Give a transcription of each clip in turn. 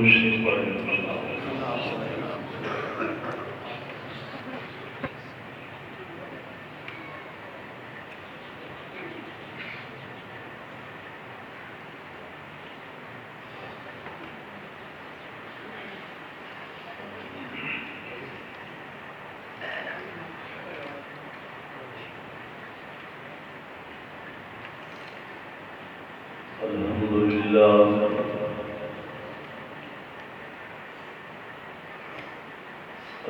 شریف پڑھیں۔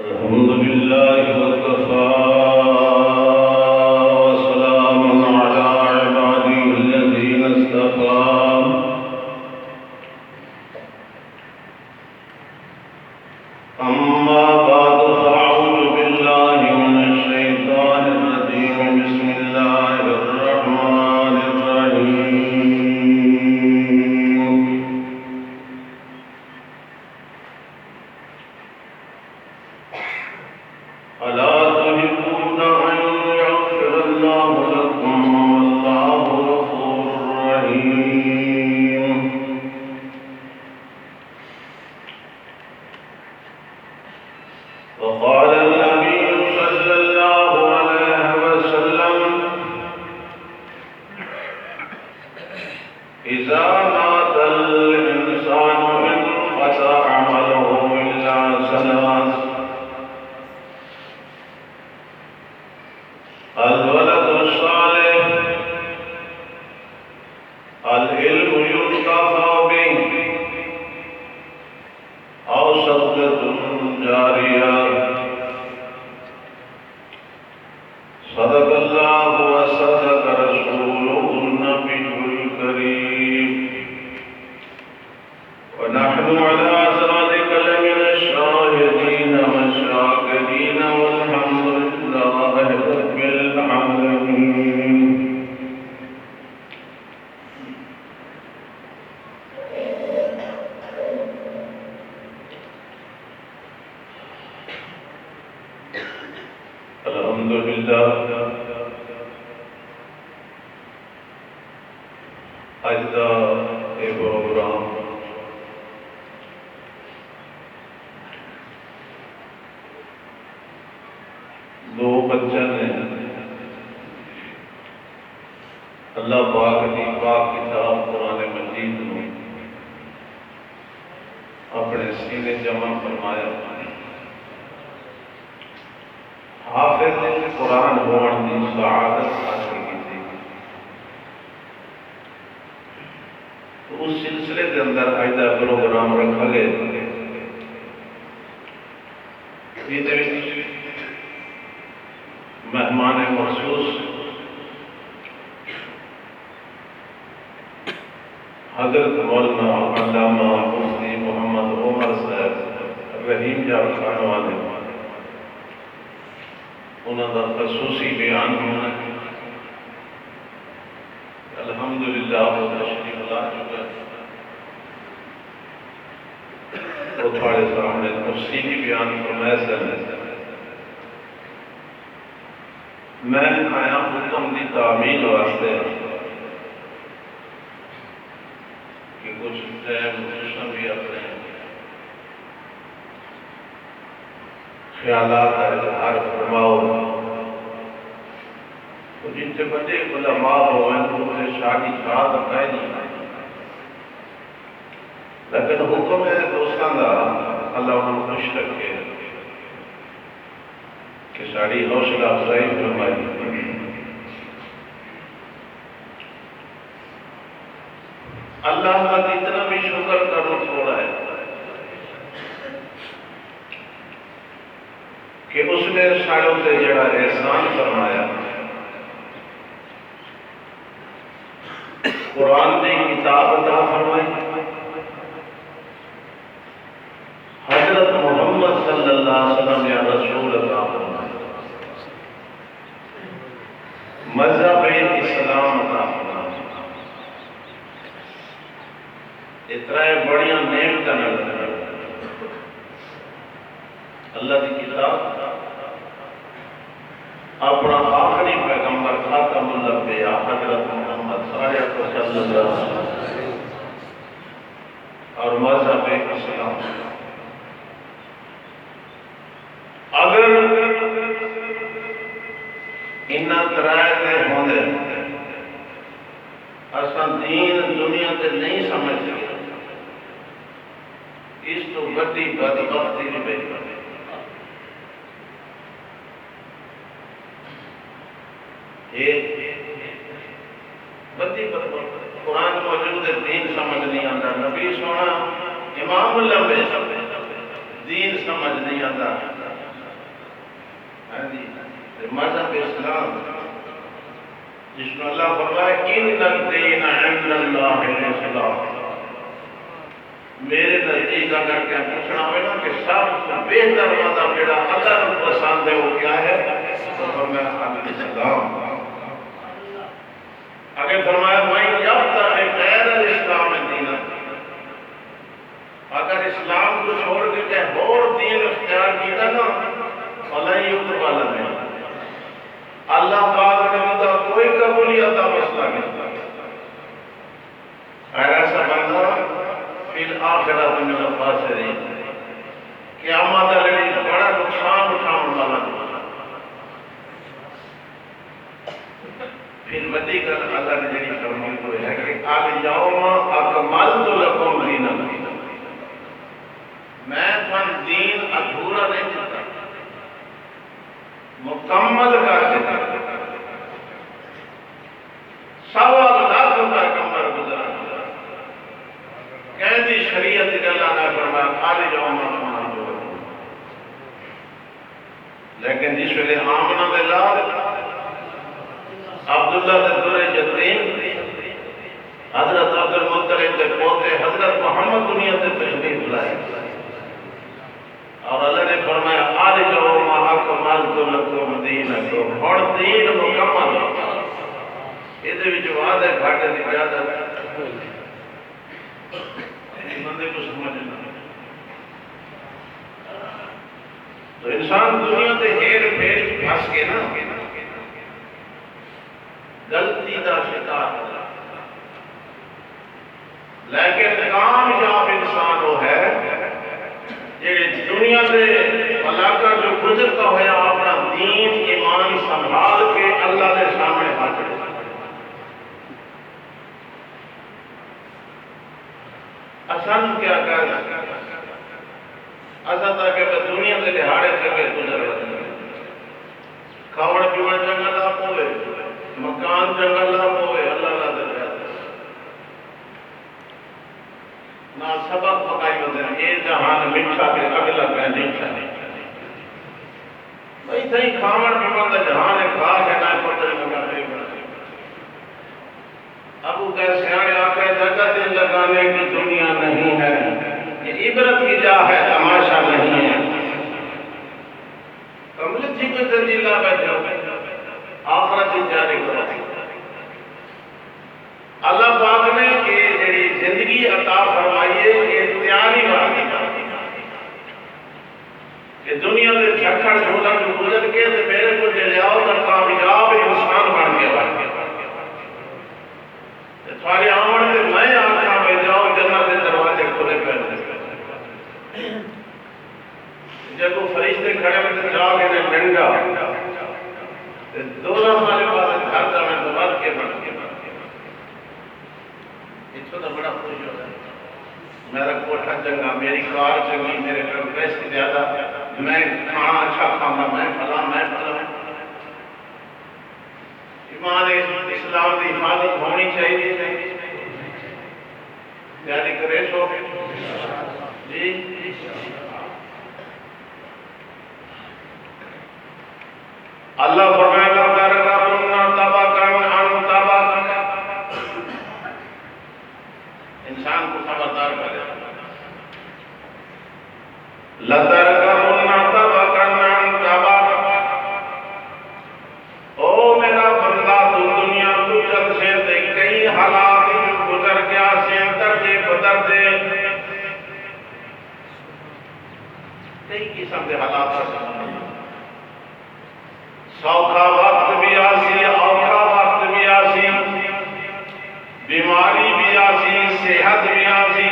الحمد لله وكفى وسلام على عباده الذين اصطفى أما بعد فأعوذ بالله من الشيطان الرجيم بسم الله الرحمن الرحيم ألا تحبون أن يغفر الله لكم والله غفور رحيم وقال النبي صلى الله عليه وسلم إذا مات الإنسان انقطع عمله إلا ثلاث: الولد الصالح، العلم ينتفع به، أو صدقة جارية. صدق الله وصدق رسوله النبي الكريم، ونحن على ذلك لمن الشاهدين والشاكرين والحمد لله رب العالمين. الحمد لله اج دا یہ پروگرام دو بچوں نے اللہ پاک کی پاک کتاب قرآن مجید کو اپنے سینے جمع فرمایا. حافظ قرآن ہون کی سعادت حاصل کی تھی. تو اس سلسلے کے اندر اج کا پروگرام رکھا گیا. مہمان مخصوص حضرت مولانا علامہ مفتی محمد عمر صاحب رحیم جان خان والے انہوں کا خصوصی بیان ہونا. الحمدللہ وہ تشریف لا چکا ہے. وہ تھوڑے سامنے تفصیلی بیان فرمائے سے میں آیا حکم کی تعمیل واسطے کہ کچھ ٹائم بھی اپنے خیالات کا اظہار فرماؤ. جن سے بڑے علماء ہوئے تو انہیں شادی شاد رکھائے نہیں، لیکن حکم ہے دوستان کا اللہ انہوں خوش رکھے کہ ساری حوصلہ افزائی فرمائی. اللہ کا جتنا بھی شکر کرو تھوڑا ہے کہ اس نے ساروں سے جڑا احسان فرمایا. قرآن کی کتاب عطا فرمائی، حضرت محمد صلی اللہ علیہ وسلم یا رسول عطا فرمائی، مذہب اسلام عطا فرمائی. اتنا بڑیاں نعمت اللہ کی کتاب اپنا آخری پیغمبر خاتم الانبیاء حضرت محمد صلی اللہ علیہ وسلم اور مذہب السلام اگر انہاں ترائے دے ہوندے اساں دین دنیا تے نہیں سمجھ سکے اس تو بڑی بدبختی نہیں پئی بڑی بدبختی قرآن موجود ہے دین سمجھ نہیں آتا نبی سونا امام لمبے دین سمجھ نہیں آتا مذہب اسلام جس میں اللہ فرمائے ان الدین عند اللہ الاسلام میرے نزدیک اگر کیا پوچھنا ہوئے نا کہ سب سے بہتر مذہب جڑا اللہ کو پسند ہے وہ کیا ہے تو فرمایا الاسلام اگر فرمایا میں جب تک غیر الاسلام دینا اگر اسلام کو چھوڑ کے کہ اور دین اختیار کیا نا اللہ یوتر والا نہیں اللہ پاک نے مدہ کوئی قبولیت کا مسئلہ نہیں اگر ایسا بندہ فی الآخرت من الخاسرین قیامت علیہ بڑا نقصان اٹھاؤں والا پھر وڈی گل اللہ نے جڑی فرمائی ہوئی ہے کہ الیوم اکملت لکم دینکم میں تھن دین ادھورا نہیں دیتا مکمل کر دیتا سوا لاکھ کا کمر گزرا کہتی شریعت اللہ نے فرمایا الیوم اکملت لکم لیکن جس ویلے آمنہ دے لال عبداللہ دے دورے یتیم حضرت عبد المطلب دے پوتے حضرت محمد دنیا سے تشریف لائے اور اللہ نے فرمایا الیوم اکملت لکم دینکم اور دین مکمل یہ وچ وعدہ گھاٹے دی زیادہ بندے کو سمجھنا تو انسان دنیا تے ہیر پھیر پھنس کے نا غلطی دا شکار لیکن کامیاب انسان وہ ہے یہ دنیا سے علاقہ جو گزرتا ہوا اپنا دین ایمان سنبھال کے اللہ کے سامنے حاضر آسان کیا کر آسان تھا کہ دنیا کے دہاڑے چلے گزر کھاوڑ پیوڑ جنگل آپ ہوئے مکان جنگل نہ ہوئے اللہ لا دے نہ سبق پکائی ہوتے ہیں یہ جہان مٹھا کے اگلا پہ نیچا بھئی تھئی کھاوڑ پیوڑ دا جہان ہے کھا کے نہ پتر مگا دے ابو کیسے آنے آکے جگہ دل لگانے کی دنیا نہیں ہے یہ عبرت کی جا ہے تماشا نہیں ہے کملت جی کو تنجیلہ بیٹھے آخرت جاری کرو اللہ پاک نے یہ زندگی عطا فرمائیے یہ تیاری بات کہ دنیا کے جھکڑ جھولا جو گزر کے میرے کو جلیاؤ کا کامیاب انسان بن کے سارے آمن سے میں آنکھاں میں جاؤ جنت کے دروازے کھلے پہنے جب وہ فرشتے کھڑے میں جاؤ گے ڈنڈا دونوں ہمارے پاس گھر کا میں دوبار کے بڑھ کے اس کو تو بڑا خوش ہوتا ہے میرا کوٹھا چنگا میری کار چنگی میرے گھر پیسے زیادہ میں کھانا اچھا کھانا میں پھلا ایمان اسلام کی حفاظت ہونی چاہیے یعنی کرے سو جی اللہ فرمائے انسان کو خبردار کرے او میرا بندہ تو دنیا تو جد سے دے کئی حالات گزر گیا سے درجے بدر دے کئی قسم کے حالات سوکھا وقت بھی آسی اوکھا وقت بھی آسی بیماری بھی آسی صحت بھی آسی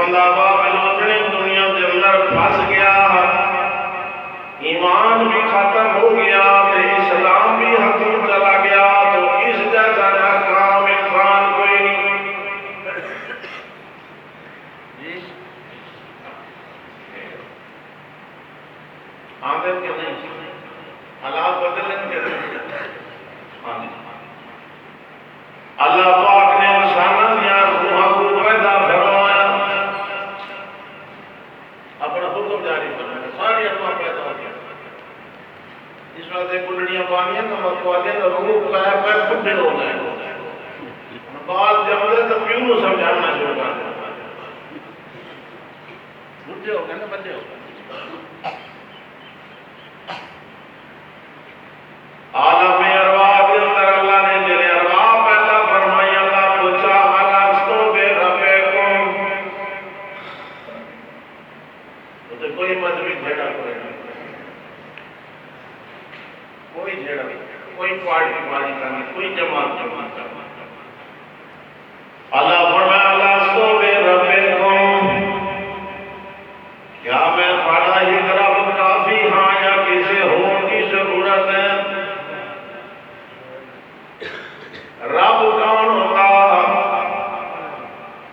بندہ بابلونی دنیا کے اندر پھنس گیا، ایمان بھی ختم ہو گیا تو اسلام بھی ہاتھوں چلا گیا، تو اس جیسا کام انسان کوئی نہیں۔ آتے کہ نہیں حالات بدلیں گے؟ اللہ پاک نے انسانوں دیا روحاں کو پیدا فرمایا، اپنا حکم جاری فرمایا، ساری روح پیدا ہو گیا۔ اس وقت کلڑیاں پانیاں کا مطلب ہے روح پہ بڈھے ہو گئے، بال جمدے تو پیو نو سمجھانا شروع کر دیا، بڈھے ہو گئے نا، بندے ہو گئے۔ عالم ارواح کے اندر اللہ نے جنہیں ارواح پیدا فرمائی، اللہ پوچھا الستو بربکم، تو کوئی مذہبی جھگڑا کوئی نہیں، کوئی جھگڑا نہیں، کوئی پارٹی بازی کرنی، کوئی جماعت کرنی۔ اللہ فرمایا الستو بربکم، کیا میں تھوڑا ہی رب کافی ہاں یا کسی اور کی ضرورت ہے؟ رب کون ہوتا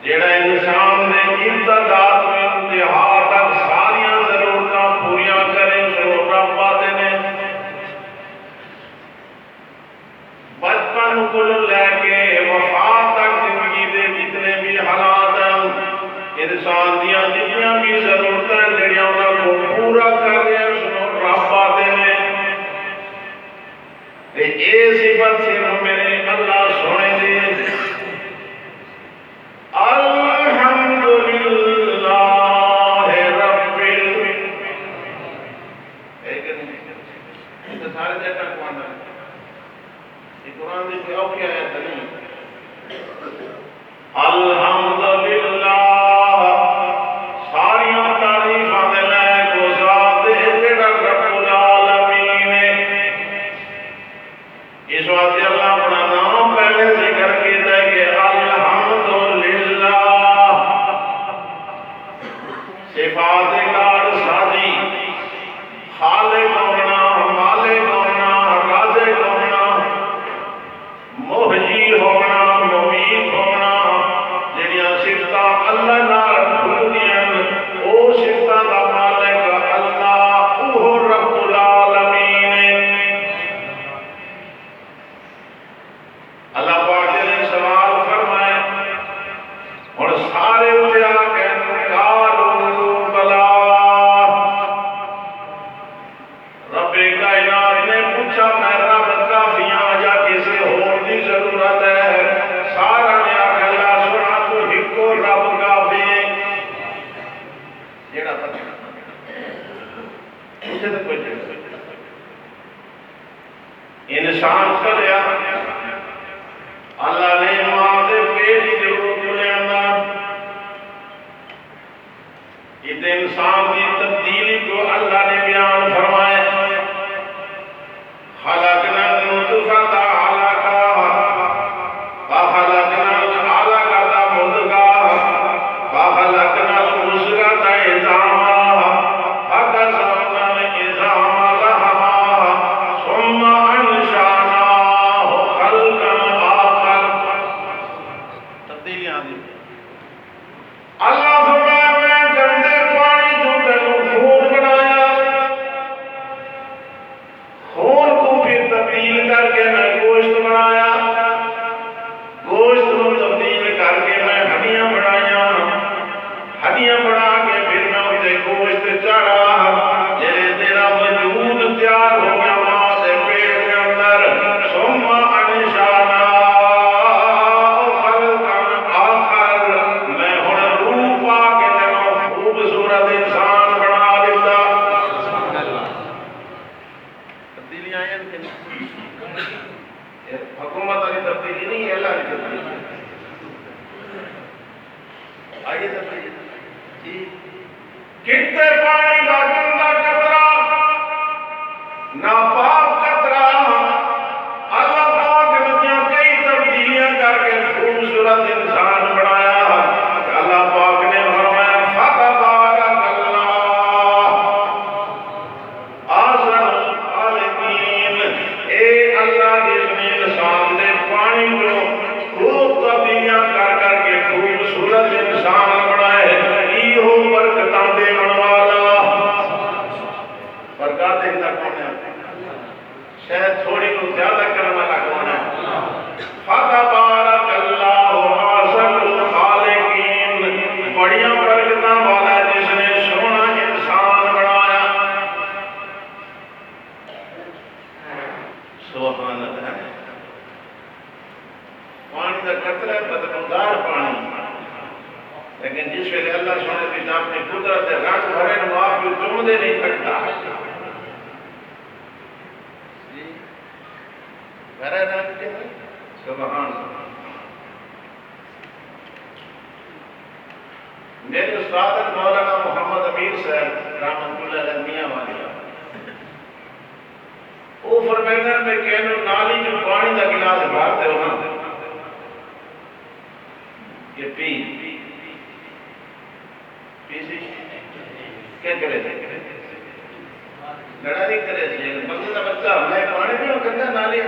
جڑا انسان نے ابتدا تو انتہا تک ساری ضرورتاں پوریاں کرے، سو رب آتے نے بچپن کو لے کے وفات تک زندگی دے جتنے بھی حالات ہیں، انسان دیاں جتنیاں بھی ضرورتیں جڑیاں انہاں کو پورا کر دے، سو رب آتے نے۔ اے صفت صرف میرے اللہ سونے دے۔ الحمدللہ رب یہ سارے جیسا قرآن ہے، یہ قرآن دی کوئی اوکھی آیت نہیں۔ الحمدللہ ساریاں تعریفاں دے لائق وہ ذات ہے جڑا رب العالمین ہے۔ اس واسطے اللہ اپنا نام پہلے ذکر کیتا ہے کہ الحمدللہ، صفات کار ساری، خالق ہونا، مالک ہونا، رازق ہونا، محیی ہونا، ممیت ہونا، جڑیاں صفتاں اللہ نال جڑدیاں او صفتاں دا مالک اللہ، اوہ رب العالمین ہے۔ اللہ پاک نے سوال فرمایا اور سارے اٹھے آ کے قالوا بلا، رب کائنات نے پوچھا میں رب کافی ہاں یا کسی اور کی ضرورت ہے؟ سارا نے آخر اللہ سنا تو ہکو رب کافی ہے، جیڑا تک اسے تو کوئی جگہ انسان کریا اللہ نے ماں دے پیٹ کے روپ لے آنا، اس انسان کی تبدیلی کو اللہ نے بیان فرمائے۔ خلقنا النطفۃ علقہ فخلقنا العلقۃ مضغۃ فخلقنا المضغۃ عظاما فکسونا العظام لحما ثم انشأناہ خلقا آخر۔ تبدیلیاں آدھی اللہ فرمایا میں گندے پانی تو تینوں خون بنایا، خون کو پھر تبدیل کر کے میں گوشت بنایا، گوشت کو تبدیل کر کے میں ہڈیاں بنایا، ہڈیاں بنا کے پھر میں اسے گوشت چڑھا، جیسے تیرا وجود تیار ہو گیا ماں سے پیٹ کے اندر، ثم انشأناہ خلقا آخر، میں ہن روح پا کے تینوں خوبصورت انسان بنا دیتا۔ تبدیلیاں آئیں کہ نہیں؟ حکومت والی تبدیلی نہیں ہے، اللہ کی تبدیلی آئیے تبدیلی کتنے پانی کا گندا قطرہ، ناپاک قطرہ، اللہ پاک نے کئی تبدیلیاں کر کے خوبصورت انسان بنایا۔ اللہ پاک نے فرمایا جس ویلے اللہ سونے کی اپنی قدرت رنگ بھرے نو آپ کو چمدے نہیں تھکتا بھرے رنگ کے سبحان اللہ. میرے استاد مولانا محمد امیر صاحب رحمۃ اللہ علیہ میاں والی وہ فرمائیں میں کہنے نالی جو پانی کا گلاس بھرتے ہو نا یہ پی سی کیا کرے تھے لڑائی کرے تھے بندے کا بچہ میں پانی بھی گندا نالی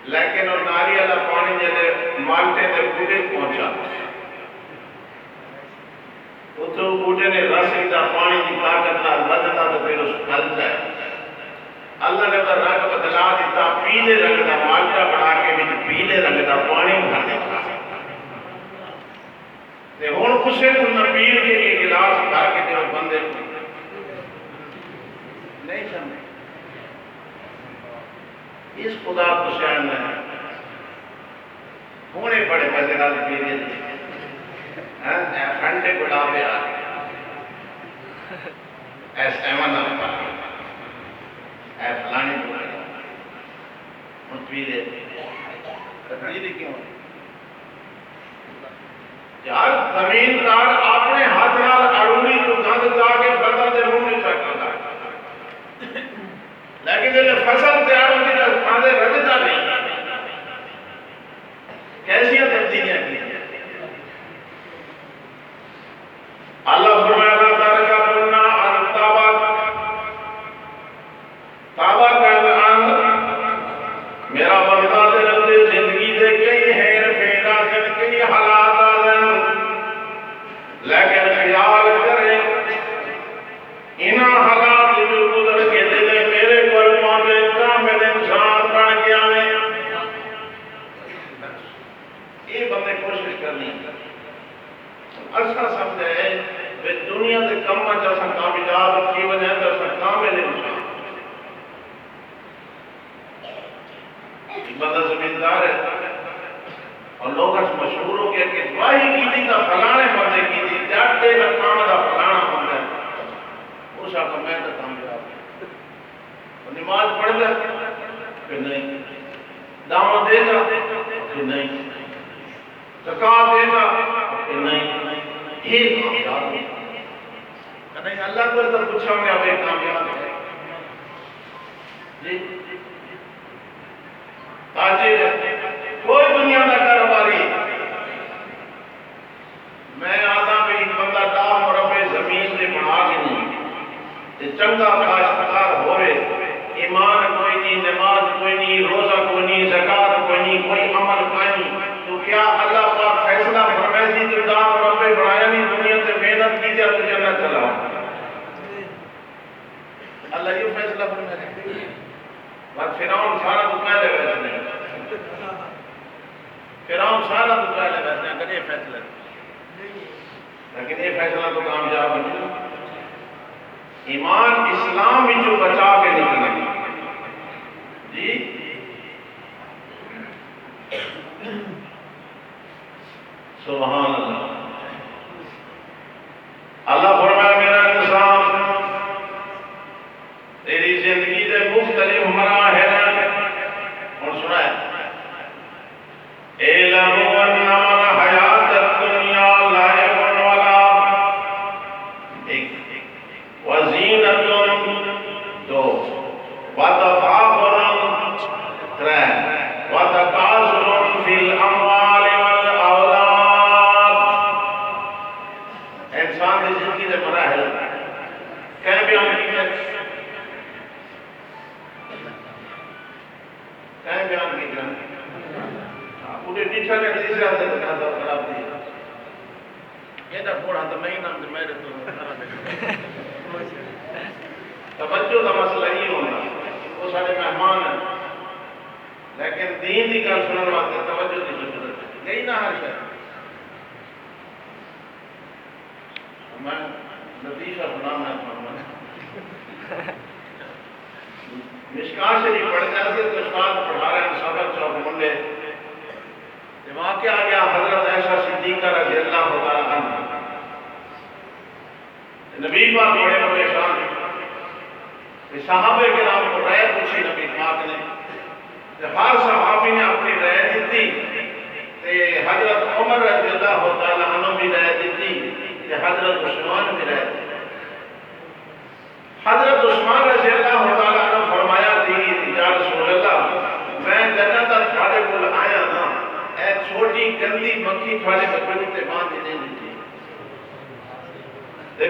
لیکن وہ نالی والا پانی جلے مالٹے کے بوٹے پہنچا اتو بوٹے نے رس کا پانی کی طاقت نہ بدلتا تو پھر اس پھل جائے اللہ نے وہ رنگ بدلا دیتا پیلے رنگ کا مالٹا بنا کے بھی پیلے رنگ کا پانی بھر دیتا ہوں اسے نہ پیر کے یہ گلاس بھر کے جو بندے نہیں سمجھے اس خدا کو شان ہے ہونے بڑے مزے نال پیے ٹھنڈے گلابے آ ایس ایمن نہ اے فلانے کو ہوں پی لے تقریر کیوں یار زمیندار اپنے ہاتھ نال اڑوڑی کو گند جا کے فصل دے منہ نہیں سکتا لیکن جب فصل تیار ہوتی ہے کھانے رجتا نہیں کیسی تبدیلیاں کی اللہ فرمایا میرا بندہ دے رہتے زندگی دے کئی ہیر پھیرا دن کئی حالات آدھن لیکن خیال کرے انہا حالات جو گزر کے دلے میرے قلبوں میں کامل انسان بن گیا ہے یہ بندے کوشش کرنی اچھا سمجھے کہ دنیا دے کم جیسا کامیاب کی وجہ جیسا کامل انسان بندہ زمیندار ہے اور لوگ مشہور ہو گیا کہ واہی کی تھی کا فلانے بندے کی تھی جاتے کا کام دا فلانا بندہ ہے اس آپ میں تو کامیاب نماز پڑھ گا کہ نہیں دعوت دے گا کہ نہیں زکات دے گا کہ نہیں یہ کامیاب ہے نہیں اللہ کو تو پوچھا میں اب ایک کامیاب ہے جی تاجر کوئی دنیا کا کاروباری میں آتا بھی ایک بندہ ڈاہ مربع زمین سے بنا کے نہیں چنگا کاشتکار ہوئے ایمان کوئی نہیں نماز کوئی نہیں روزہ کوئی نہیں زکات کوئی نہیں کوئی عمل کوئی نہیں تو کیا اللہ پاک فیصلہ فرمائے تو ڈاہ مربع بنایا نہیں دنیا سے محنت کی جائے تو جنت چلا اللہ یہ فیصلہ فرمائے بس فرعون سارا تو پہلے ویسے فرعون سارا تو پہلے ویسے اگر یہ فیصلہ لیکن یہ فیصلہ تو کامیاب نہیں ایمان اسلام ہی جو بچا کے نکلے جی سبحان اللہ اللہ فرمایا میرا انسان تیری زندگی دے مختلف مراحل اور سنا ہے اعلموا انما الحیات الدنیا لعب ولعب وزینۃ دو وتفاخر ترین وتکاثر فی الاموال والاولاد انسان کی زندگی دے مراحل کہیں بھی ہم کہیں بیان کی جائیں پورے نیچھا نے تیسرے ہاتھ سے کہا خراب دیا یہ نہ پھوڑا تو میں ہی نام دے میرے تو توجہ کا مسئلہ ہی ہونا وہ سارے مہمان ہیں لیکن دین کی گل سننے واسطے توجہ کی ضرورت ہے یہی نہ ہر شہر میں لطیفہ سنانا ہے مشکات شریف پڑھتے ہیں تو استاد پڑھا رہے ہیں سبق چوک منڈے وہاں کیا آ گیا حضرت عائشہ صدیقہ رضی اللہ تعالیٰ نبی پاک بڑے پریشان صحابہ کرام کو رائے پوچھی نبی پاک نے، ہر صحابی نے اپنی رائے دیتی، حضرت عمر رضی اللہ تعالیٰ عنہ بھی رائے دیتی، حضرت عثمان بھی رائے دیتی۔ حضرت عثمان رضی اللہ تعالیٰ عنہ فرمایا تھی یا رسول اللہ میں جنت تھوڑے کو آیا نا، اے چھوٹی گندی مکھی تھوڑے بچوں تے باندھ دے دیتی،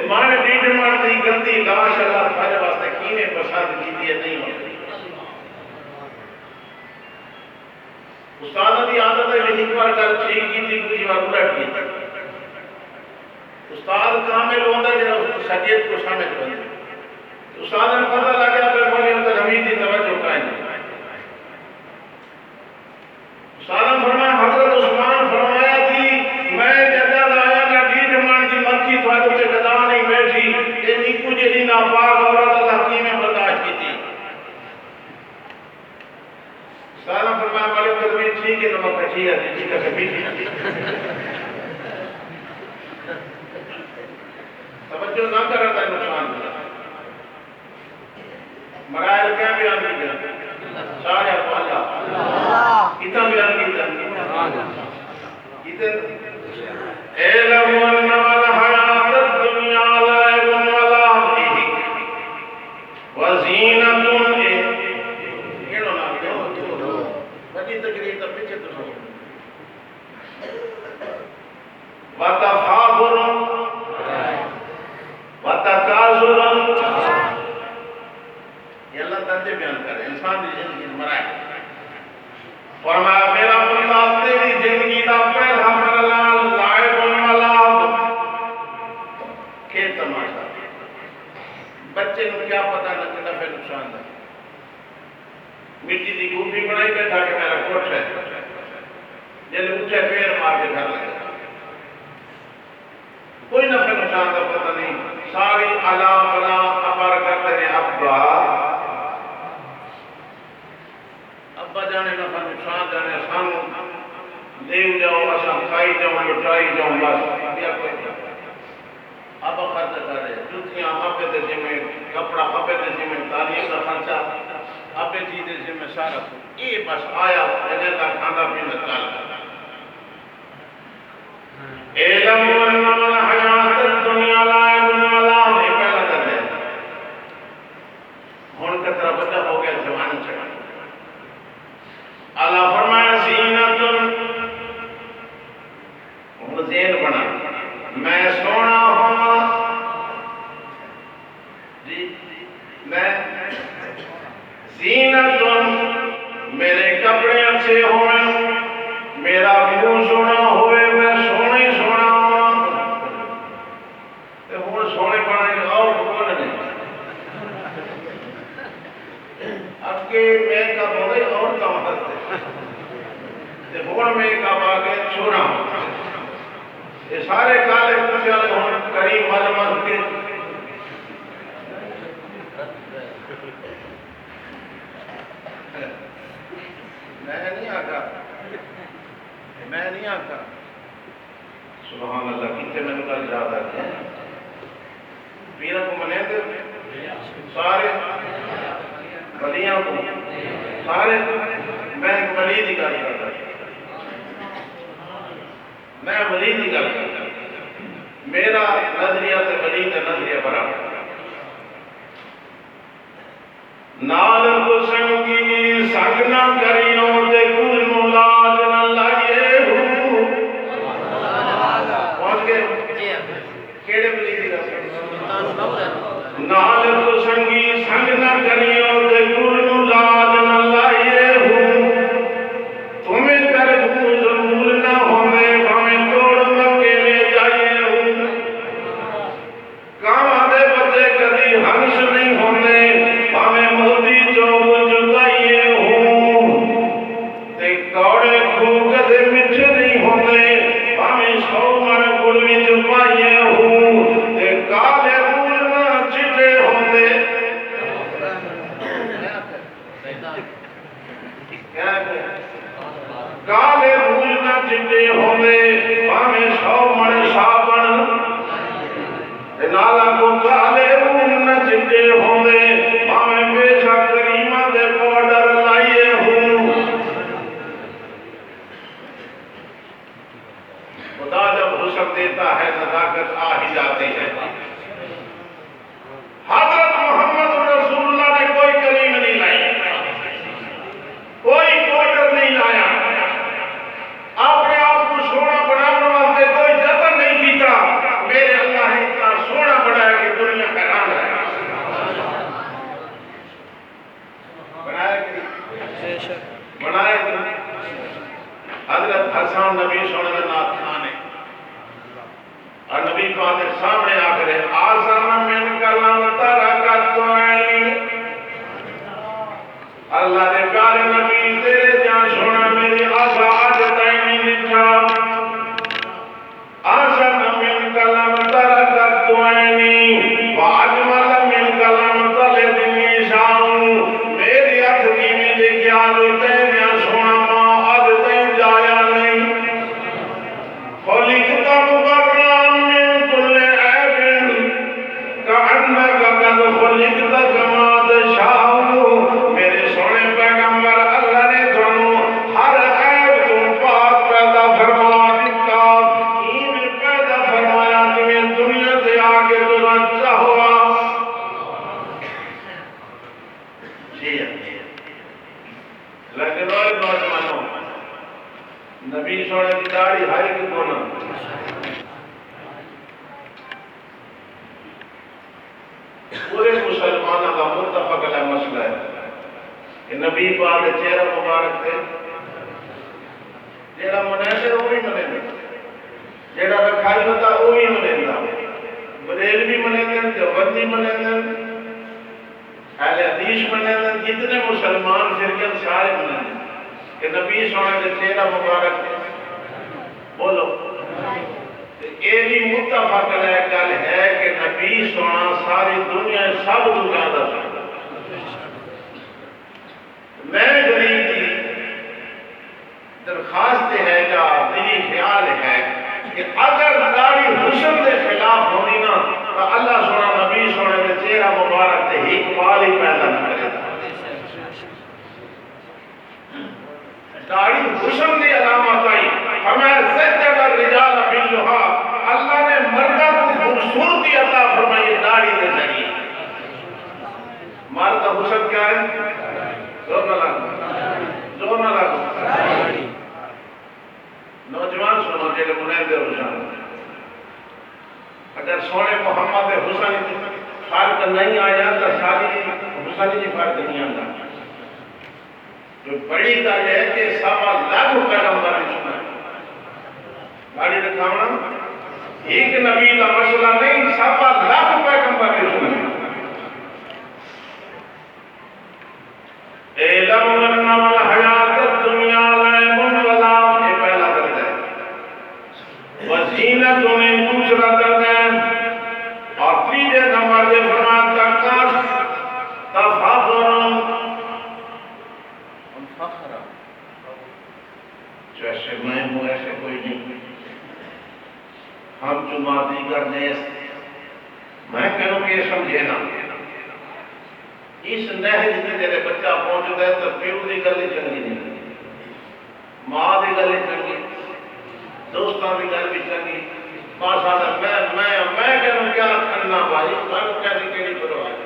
مان ڈیڈ مان دی گندی لاش اللہ تھوڑے واسطے کینے پسند کیتی ہے نہیں ہوتی۔ استاد دی عادت ہے کہ ایک بار گل ٹھیک کیتی دوسری بار الٹ کیتی۔ استاد کامل ہوندا جڑا شاگرد کو سمجھ پوندا، استاد نے پتہ لگا کہ بولے تو حمید دی توجہ قائم۔ استاد نے فرمایا حضرت عثمان فرمایا تھی میں جدہ آیا کہ ڈیڈ مان دی مکھی تھوڑے تے گدا نہیں بیٹھی، اے نکو جڑی ناپاک عورت اللہ کیویں برداشت کیتی۔ استاد نے فرمایا والے کبھی ٹھیک ہے نمک اچھی ہے ٹھیک ہے کبھی توجہ نہ کرتا ہے نقصان مرائل کیا بیان کی جاتا سارے آپ اللہ کتنا بیان کی جاتا اعلم انما الحیات الدنیا لعب ولهو وزینۃ کیڑو نام بڑی تقریر تو پیچھے تو سو وتفاخر وتکاثر، یہ اللہ تعالی بیان کرے انسان کی زندگی مرائے۔ فرمایا میرا بندہ تیری زندگی دا پہلا مرحلہ لعب ولهو، کہ تماشا بچے کو کیا پتہ نہ کہ نفع نقصان ہے، مٹی دی گوبھی بنائی بیٹھا کہ میرا کوٹ ہے، جب اٹھے پیر مار کے گھر لگا، کوئی نفع نقصان کا پتہ نہیں، ساری علام ابر کرتے ہیں ابا جانے نفع نقصان جانے سانو دیو جاؤ اساں کھائی جاؤ لٹائی جاؤ بس کیا کوئی نہیں۔ ابا خرچ کرے جوتیاں ابے دے ذمہ، کپڑا ابے دے ذمہ، تعلیم کا خرچہ ابے جی دے ذمہ، سارا یہ بس آیا جگہ کا کھانا پینا چل اعلم انما الحیات الدنیا لعب ولهو، یہ پہلا کر دے ہن کترا بچہ ہو گیا جوان چڑھا اللہ فرمایا زینت، ہن ذہن بنا میں سونا ہوں جی، میں زینت میرے کپڑے اچھے ہوئے، میرا منہ سونا ہوئے، میں سونا ہی سونا ہوں، ہوں سونے پانے کے اور کون نہیں اب کے میک اپ ہو گئی اور کم کرتے ہوں میک اپ آگے سونا یہ سارے کالے پوچھے والے ہوں کریم مذمت کے میں نہیں آتا سبحان اللہ کتنے میں کل یاد آتے ہیں پیرا کو منے دے سارے ولیاں کو سارے میں ایک ولی دی گل کرتا میں ولی دی گل کرتا میرا نظریہ تے ولی کا نظریہ برابر نال کو سنگی سنگ نہ کریوں تے کل مولاد نہ لائے ہو پہنچ گئے کیڑے ولی دی گل نال کو سنگی سنگ نہ کریوں تے کل مولاد نہ لائے ہو تمہیں تربوز ضرور نہ ہونے ہمیں توڑ مکے میں جائے ہو کام دے بچے کدی ہنس نہیں ہونے ہمیں موتی چوب چکائیے ہوں تے کوڑے کھوک دے مٹھ نہیں ہونے ہمیں سو من گڑوی چپائیے ہوں تے کالے پھول نہ چٹے ہونے کالے پھول نہ چٹے ہونے ہمیں سو من صابن نالا کو چٹے ہوندے میں بے شک کریمہ دے پاؤڈر لائیے ہوں خدا جب حسن دیتا ہے نزاکت آ ہی جاتی ہے حضرت محمد رسول اللہ نے کوئی کریم نہیں لائی کوئی پاؤڈر نہیں لایا اپنے آپ کو سونا بنانے واسطے کوئی جتن نہیں کیتا میرے اللہ نے اتنا سونا بنایا کہ دنیا حیران ہے بنایا کہ بنایا کہ حضرت حسان نبی سونے میں نات کھانے اور نبی پاک کے سامنے آ کرے آسان من کلام ترکت عینی اللہ نے پیارے نبی تیرے جان سونا میری آسا آج تائنی لکھا آسان من کلام ترکت عینی واجمل من کلام تلد نیشاؤں میری اتنی میں دیکھا جو تیرے سونا ماں آج تین جایا نہیں خلقتا مبرام من کل عیب کعنک قد خلقتا کما تشاؤں میرے سونے پیغمبر اللہ نے تھانوں ہر عیب تم پاک پیدا فرما دیتا این پیدا فرمایا تمہیں دنیا سے آگے ترنت چاہوا لیکن اور نوجوانوں نبی سونے کی داڑھی ہائی کی کونا پورے مسلمانوں کا متفق علیہ مسئلہ ہے کہ نبی پاک چہرہ مبارک تھے جیڑا منیسر وہ بھی منے گا جیڑا رکھائی ہوتا وہ بھی منے گا بریلوی منے گا دیوبندی منے گا اہل حدیث منے گا جتنے مسلمان فرقے سارے منے گا کہ نبی سونے کے چہرہ مبارک تھے بولو یہ بھی متفق علیہ گل ہے کہ نبی سونا ساری دنیا سب تو زیادہ سونا میں غریب کی درخواست ہے یا دلی خیال ہے کہ اگر داڑھی حسن کے خلاف ہونی نا تو اللہ سونا نبی سونے کے چہرہ مبارک تے اقبال ہی پیدا نہ کرے داڑھی حسن کی علامت آئی ہمیں سجد الرجال باللہا اللہ نے مردہ کو خوبصورتی عطا فرمائی داڑھی دے ذریعے مرد کا حسن کیا ہے زور نہ لگو نوجوان سنو جیلے منید حسن اگر سونے محمد حسن فرق نہیں آیا تو ساری حسن کی فرق نہیں آتا جو بڑی گل ہے کہ سوا لاکھ پیغمبر نے سنا گاڑی دکھاؤنا ایک نبی کا مسئلہ نہیں سوا لاکھ پیغمبر نے سنا اعلم انما الحیات الدنیا لعب ولہو یہ پہلا درد ہے وزینت انہیں دوسرا درد ہے اور تیسرے نمبر دے فرمایا تفاخر جیسے میں ہوں ایسے کوئی نہیں ہم چما دیگر نیس میں کہوں کہ یہ سمجھے نا اس نہج میں جیسے بچہ پہنچ گئے تو پیو دی گلی چنگی نہیں ماں دی گلی چنگی دوستان دی گل بھی چنگی پاسا دا میں کہوں کیا کرنا بھائی میں کہنے کے لیے پرواہ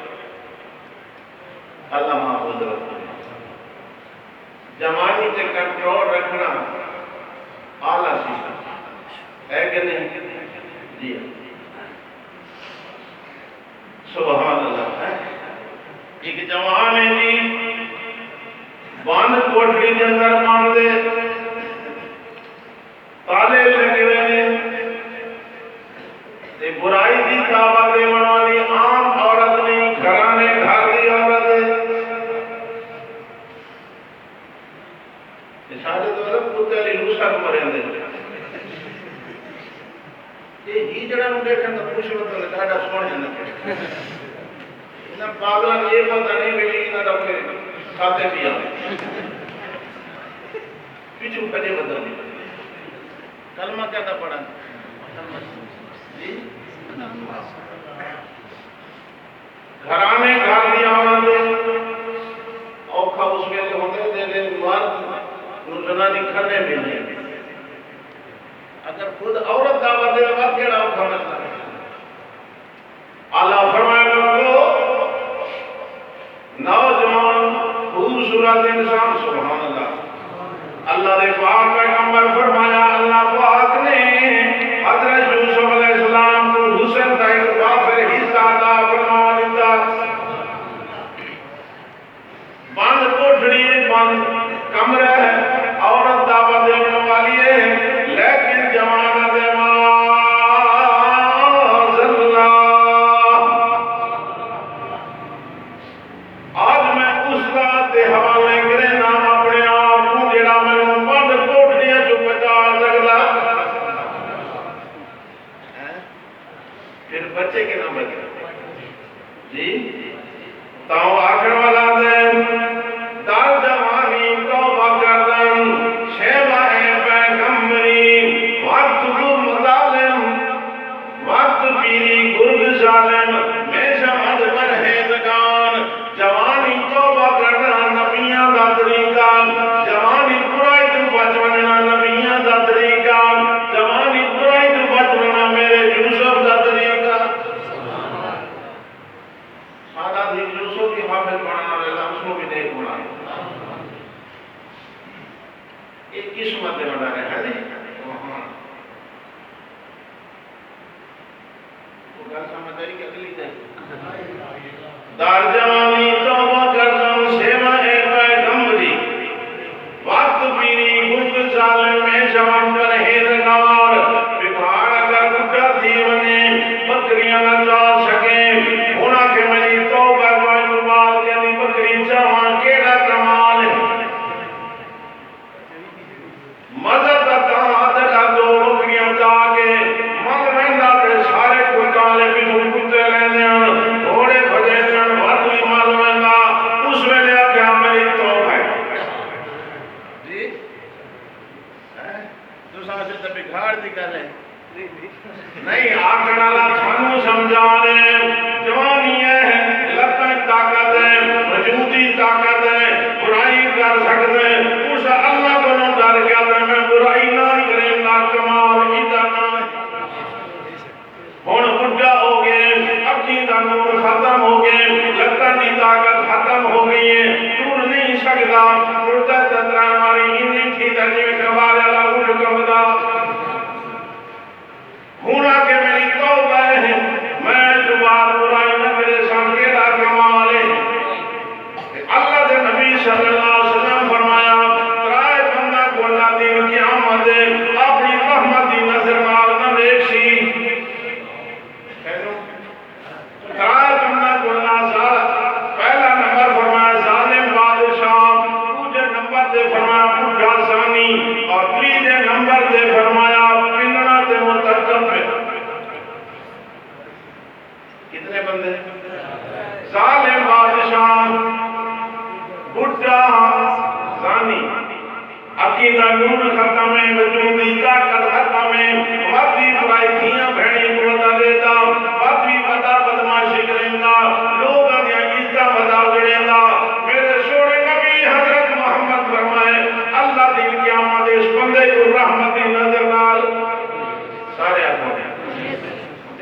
اللہ محفوظ رکھنا جوانی سے کنٹرول رکھنا اعلیٰ چیز ہے کہ نہیں جی سبحان اللہ ہے ایک جوان ہے جی بند کوٹری کے اندر مان دے تالے لگے ہوئے ہیں برائی دی دعوت دے والی عام عورت نہیں گھرانے گھر دی عورت ہے سارے تو الگ کتے لی روسا کو مرے اندر یہ ہی جڑا نو دیکھن تو پوچھ لو تو ڈاڈا سونے جانا انہاں پاگلاں یہ پتہ نہیں ملی انہاں دا کوئی کھاتے پیا پیچھو کجے بدل کلمہ کیا تھا پڑھا جی گھرانے گھر دی عورت اوکھا اس ویلے ہوندے جے مرد نو جنانی کھڑنے ملنے اگر خود عورت دعوت دے بعد کیڑا اوکھا مسئلہ ہے اللہ فرمائے لوگو نوجوان خوبصورت انسان سبحان اللہ دے پاک پیغمبر فرمایا اللہ پاک نے حضرت یوسف علیہ السلام کو حسن کا ایک وافر حصہ عطا فرما دیتا بند کوٹھڑی بند کمرہ ہے عورت دعوت دینے والی ہے لیکن جوانہ دے معاذ اللہ آج میں اس ذات دے حوالے کرے نام اپنے آپ کو جڑا میں بند کوٹھڑیاں جو بچا سکتا پھر بچے کے نام بچے جی تاؤ آخر والا دن دار جوانی توبہ کردن شیبہ پیغمبری وقت گم ظالم وقت پیری گرگ ظالم میں شمد پرہیزگان جوانی توبہ کرنا نبیاں دا طریقہ جوانی برائی تو بچنا نبیاں دا طریقہ جوانی برائی تو بچنا میرے یوسف دا طریقہ سادہ دی یوسف کی حافظ بنانا رہا اس کو بھی دیکھ بنانا ایک قسمت دے بنا رہے ہیں وہ گل سمجھ داری کہ اگلی دے دار جوانی توبہ کردم شیمہ پیغمبری وقت پیری گرگ ظالم میں شمن پرہیزگار بگھاڑ کر بکا تھی بنے بکریاں نہ چاہ سکے ہونا کہ میری توبہ کوئی بات کہنی بکری چاہاں کیڑا کمال ہے مزد تاہت کا دو بکریاں چاہ کے مل مہندہ دے سارے کتالے بھی دھوم کتے رہنے ہیں گھوڑے بھجے ہیں بھتوی مل مہندہ اس میں لیا کہ میری توبہ ہے جی تو ساتھ سے بگھاڑ دی کر رہے نہیں آخر اللہ تھانو سمجھانے جوانی ہے لطن طاقت ہے وجودی طاقت ہے برائی کر سکتے اس اللہ کو نہ ڈر گیا تھا میں برائی نہ کرے نہ کمال ایدہ نہ ہون بڑھا ہو گئے اپنی دا نور ختم ہو گئے لطن دی طاقت ختم ہو گئی ہے دور نہیں سکتا اڑتا تندرہ ہماری انہی تھی درجی میں کبال اللہ اٹھ کمدہ ہونا کہ میری توبہ ہے میں دوبار برائی نہ میرے سامنے دا کمال ہے اللہ دے نبی صلی اللہ علیہ وسلم فرمایا ترائے بندہ کو اللہ دین کی آمد ہے اپنی رحمت دی نظر نال نہ دیکھی ترائے بندہ کو اللہ پہلا نمبر فرمایا ظالم بادشاہ دوسرے نمبر دے فرمایا بھٹا ثانی اور تیسرے نمبر دے فرمایا پننا تے متکبر کتنے بندے ظالم بادشاہ بھٹا ثانی عقیدہ نور ختم ہے وجودی طاقت ختم ہے وقتی برائی تھیاں بھیڑی کو دیتا وقتی بدا بدماشی کریں گا لوگ دیا عزتہ بدا اگڑیں گا میرے سوڑے نبی حضرت محمد فرمائے اللہ دین کی آمد اس بندے کو رحمتی نظر نال سارے آدھوں نے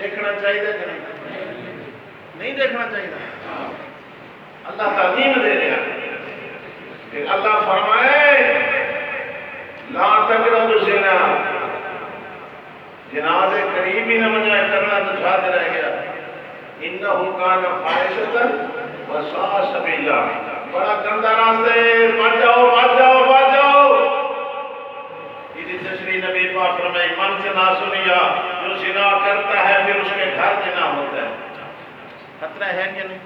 دیکھنا چاہیے کہ نہیں دیکھنا چاہیے اللہ تعظیم دے رہا کہ اللہ فرمائے لا تقربوا الزنا زنا سے قریب ہی نہ منع کرنا تو چھاتے رہ گیا انہو کان فاحشۃ وساء سبیلا بڑا گندا راستہ ہے بچ جاؤ بچ جاؤ بچ جاؤ یہ تشریح نبی پاک فرمائے من سے نہ سنیا جو زنا کرتا ہے پھر اس کے گھر زنا ہوتا ہے خطرہ ہے کہ نہیں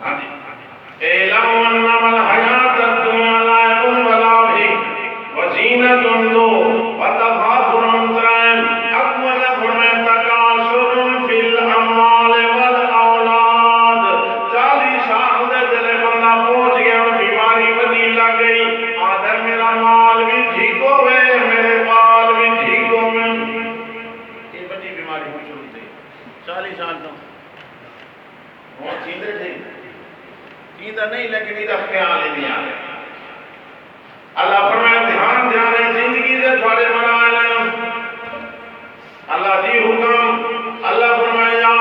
ہاں جی اعلم انما الحیات الدنیا لعب ولهو وزینۃ وتفاخر ترائم اکمل فرمائے تکاثر فی الاموال والاولاد 40 سال دے دلے بندہ پہنچ گیا بیماری بدی لگ گئی آدھر میرا مال بھی ٹھیک ہوئے میرے بال بھی ٹھیک ہوئے یہ بڑی بیماری ہو شروع تھی 40 سال تو وہ چیزیں سمجھتا نہیں لیکن ادھر خیال ہی نہیں آ رہے. اللہ فرمائے دھیان دھیان زندگی سے تھوڑے بنا لیں. اللہ دی حکم اللہ فرمائے یا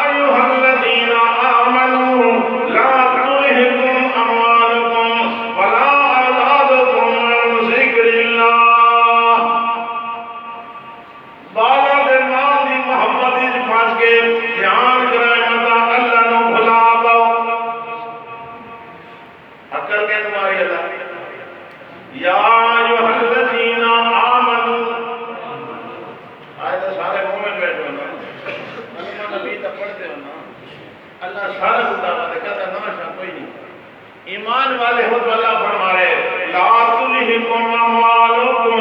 ایھا الذین آمنوا لا تلھکم اموالکم ولا اولادکم عن ذکر اللہ. بالا دے مال دی محبت وچ پھنس کے دھیان کرائے متا اللہ نو بھلا دو. عقل کے تمہاری اللہ یا ایھا الذین آمنوا آئے تو سارے مومن بیٹھے ہونا کلمہ نبی تک پڑھتے ہونا اللہ سارا خداوت ہے کہتا ناشا کوئی نہیں. ایمان والے ہو تو اللہ فرما رہے لا تلھکم اموالکم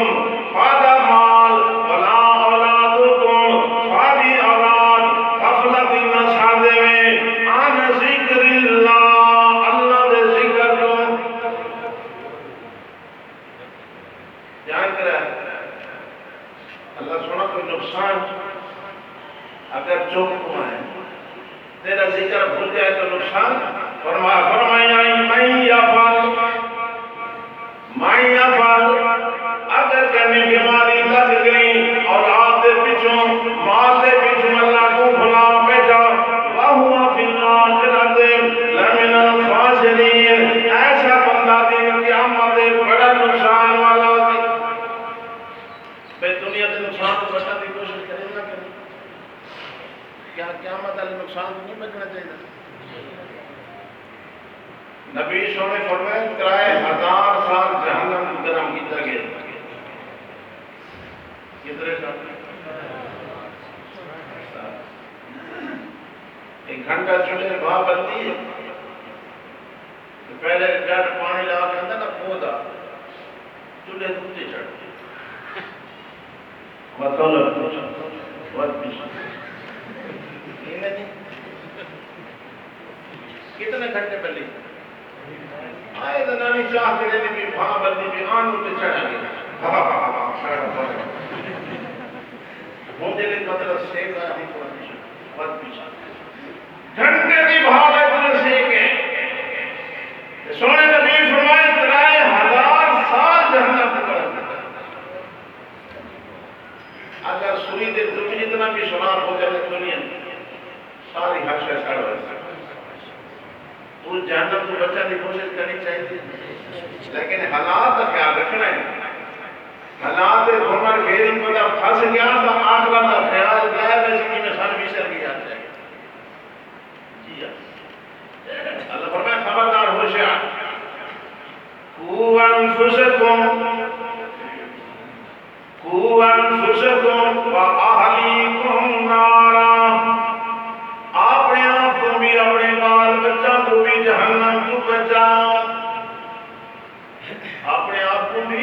فادا مال ولا اولادکم فادی اولاد غفلت نہ چھا دے عن ذکر اللہ اللہ دے ذکر کو دھیان کرے. اللہ سونا کوئی نقصان اگر چوک ہوا ہے تیرا ذکر بھول جائے تو نقصان. فرمایا میں یفعل اگر کہیں بیماری لگ گئی اولاد دے پیچھوں مال دے پیچھوں اللہ کو بھلا بیٹھا وہو فی الآخرۃ لمن الخاسرین ایسا بندہ دن قیامت بڑا نقصان والا ہوگی. بے دنیا کے نقصان کو بچانے کی کوشش کریں نہ کریں. کیا قیامت والے نقصان کو نہیں بچنا چاہیے. نبی سونے فرمائے 3000 سال جہنم گرم کیتا گیا. کتنے سال؟ ایک گھنٹہ چولہے بھا بنتی ہے پہلے جب پانی لگا کے اندر نا پودا چولہے دوسری چڑھتی مطلب بہت پیچھے کتنے گھنٹے پہلے آئے دنانی چاہ کے لینے بھی بھاں بلدی بھی آنوں پہ چڑھا گیا مجھے لئے مطلب سیک آیا نہیں بہت پیچھے گھنٹے بھی بھاگ اتنے سیکے. سونے نبی فرمائے 3000 سال جہنم کو کرنا. اگر سوئی دے دل جتنا بھی شمار ہو جائے دنیا ساری حق سے سڑ ہوئے اس جہنم کو بچانے کی کوشش کرنی چاہیے. لیکن حالات کا خیال رکھنا ہے. حالات گھومر گھیری کو جب پھنس گیا تو آخرت کا خیال غیر نزدیکی میں سن بسر گیا جائے. جی اللہ فرمائے خبردار ہوشیار قُوْ أَنفُسَكُمْ وَأَهْلِيكُمْ نَارًا. اپنے آپ کو بھی اپنے بال بچہ کو بھی جہنم کو بچاؤ. اپنے آپ کو بھی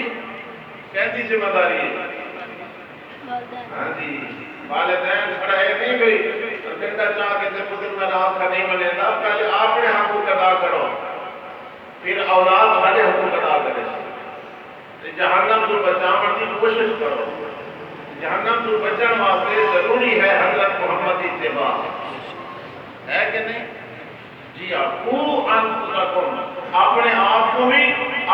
کیسی ذمہ داری ہے. ہاں جی والدین کھڑا ہے نہیں بھائی گنڈا چاہ کے تے پتر میں رات کا نہیں ملے گا. پہلے اپنے حقوق ادا کرو پھر اولاد سارے حقوق ادا کرے. جہنم تو بچانے کی کوشش کرو. جہنم تو بچن واسطے ضروری ہے حضرت محمد اتباع ہے کہ نہیں. جی قُوْ أَنفُسَكُمْ اپنے آپ کو بھی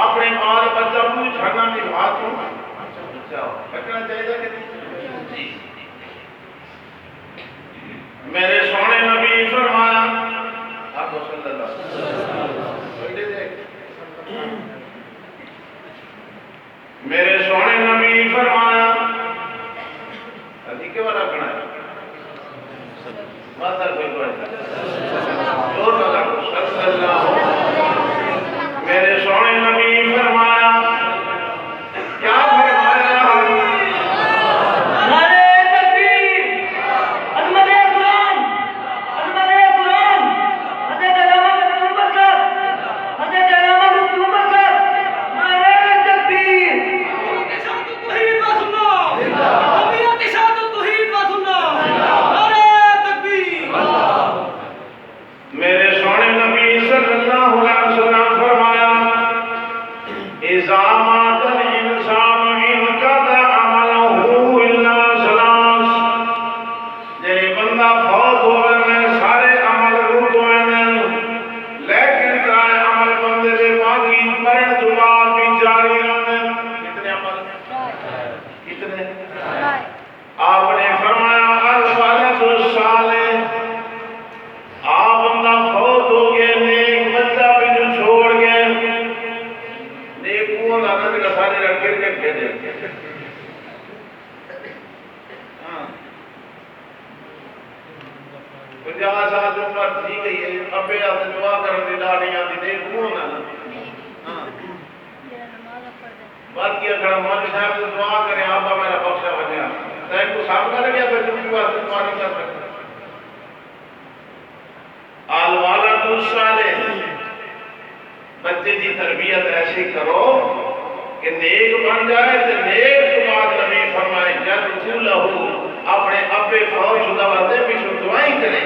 اپنے مال بچہ کو جہنم کی ہاتھوں بچاؤ. بچنا چاہیے کہ جی میرے سونے نبی فرمایا آپ صلی اللہ علیہ وسلم میرے سونے نبی فرمایا ادھی کے بارا کھڑا ہے ماتر کوئی کوئی جو تلا صلی اللہ میرے سونے نبی فرمایا کیا فرمایا 50 سال کی عمر تھی گئی ہے ابے آتے دعا کرنے دی ڈاڑی آتی دیکھ کون ہے بات کیا کھڑا مولانا صاحب سے دعا کریں آبا میرا بخشا بنیا تین کو سامنا لگیا پھر تم کی بات تمہاری کر سکتے آل والا تو سالے بچے کی تربیت ایسی کرو کہ نیک بن جائے تو نیک کے بعد نبی فرمائے جب تو لہو اپنے ابے فوج شدہ واسطے پیچھے دعائیں کریں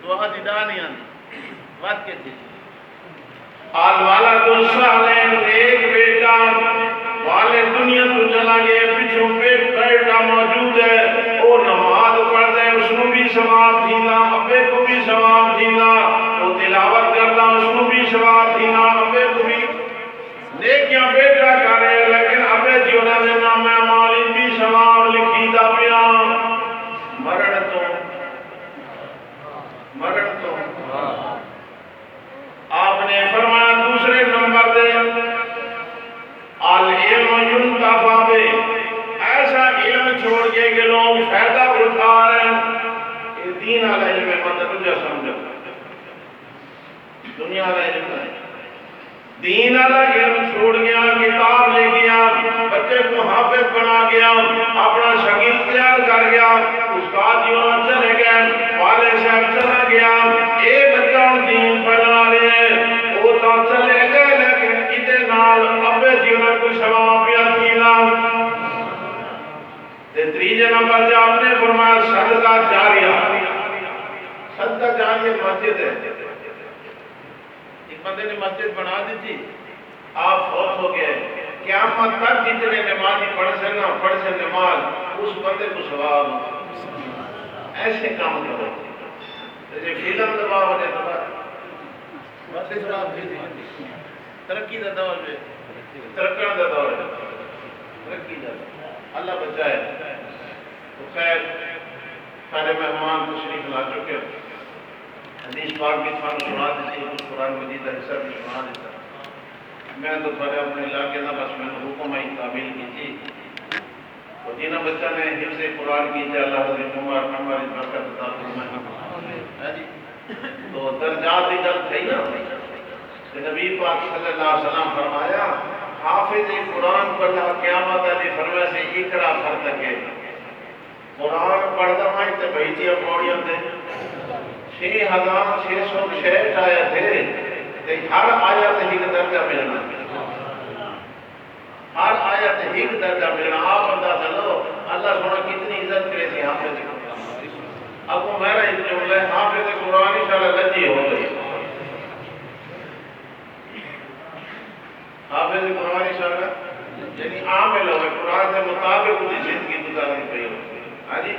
دعا دی ڈانی آنی بات کے تھی آل والا تو سالین ایک بیٹا والے دنیا تو چلا گئے پیچھوں بیٹا موجود ہے وہ نماز پڑھتے ہیں اس کو بھی ثواب دینا ابے کو بھی ثواب دینا وہ تلاوت کرتا اس کو بھی ثواب دینا ابے کو بھی نیکیاں بیٹا کرے لیکن ابے جیونا دے نام مالی بھی ثواب لکھی دا پیا مرن تو آپ نے فرمایا دوسرے نمبر دے العلم ينتفع بے ایسا علم چھوڑ کے کہ لوگ فائدہ اٹھا رہے ہیں یہ دین والا علم ہے مطلب تجھے سمجھو دنیا والا علم ہے دین والا علم چھوڑ گیا کتاب لے گیا بچے کو حافظ بنا گیا اپنا شاگرد تیار کر گیا استاد جی وہاں چلے گئے والد صاحب چلا گیا اے بچہ دین بنا رہے ہیں وہ تو چلے گئے لیکن ادھے نال ابے جی انہیں کوئی ثواب یا کینا تیجے نمبر سے آپ نے فرمایا صدقہ جاریہ مسجد ہے ایک بندے نے مسجد بنا دی تھی آپ فوت ہو گئے قیامت تک جتنے نمازی پڑھ سے نماز اس بندے کو ثواب ایسے کام کرو جیسے فیلم دبا ہو جائے بس اس بات ترقی دا دور ہے ترقی دا دور ہے ترقی دا اللہ بچائے تو خیر سارے مہمان تشریف لا چکے حدیث پاک بھی تھانو سنا دیتی کچھ قرآن مجید کا حصہ بھی سنا دیتا میں تو تھوڑے اپنے علاقے نہ بس میں نے حکم ہی تعمیل کی تھی تو جنہ بچہ نے حفظ قرآن کی تھی اللہ حضرت عمر ہماری برکت عطا فرمائے تو درجات ہی جلد تھی نا کہ نبی پاک صلی اللہ علیہ وسلم فرمایا حافظ قرآن کو اللہ قیامت علی فرمائے سے اقرا پڑھ سکے قرآن پڑھتا ہوں تو بھیجیاں پوڑیاں تھے 6666 آیت ہے ہر آیت ایک درجہ ملنا ہر آیت ایک درجہ ملنا آپ اندازہ لو اللہ سونا کتنی عزت کرے تھی حافظ اب وہ میرا ایک جملہ ہے حافظ قرآن انشاءاللہ لجی ہو گئی حافظ قرآن انشاءاللہ یعنی عامل ہوئے قرآن سے مطابق انہیں زندگی گزارنی پڑی ہو ہاں جی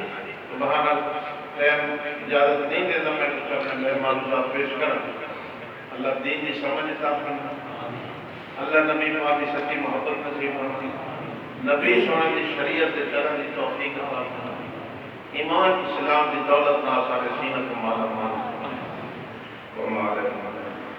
تو بہانا اجازت نہیں دیتا میں کچھ اپنے مہمان صاحب پیش کروں اللہ دین کی سمجھ عطا فرمائے اللہ نبی پاک کی سچی محبت نصیب فرمائے نبی سونے کی شریعت سے چلنے کی توفیق عطا فرمائے ایمان اسلام کی دولت نہ سارے سینہ کو مالا مال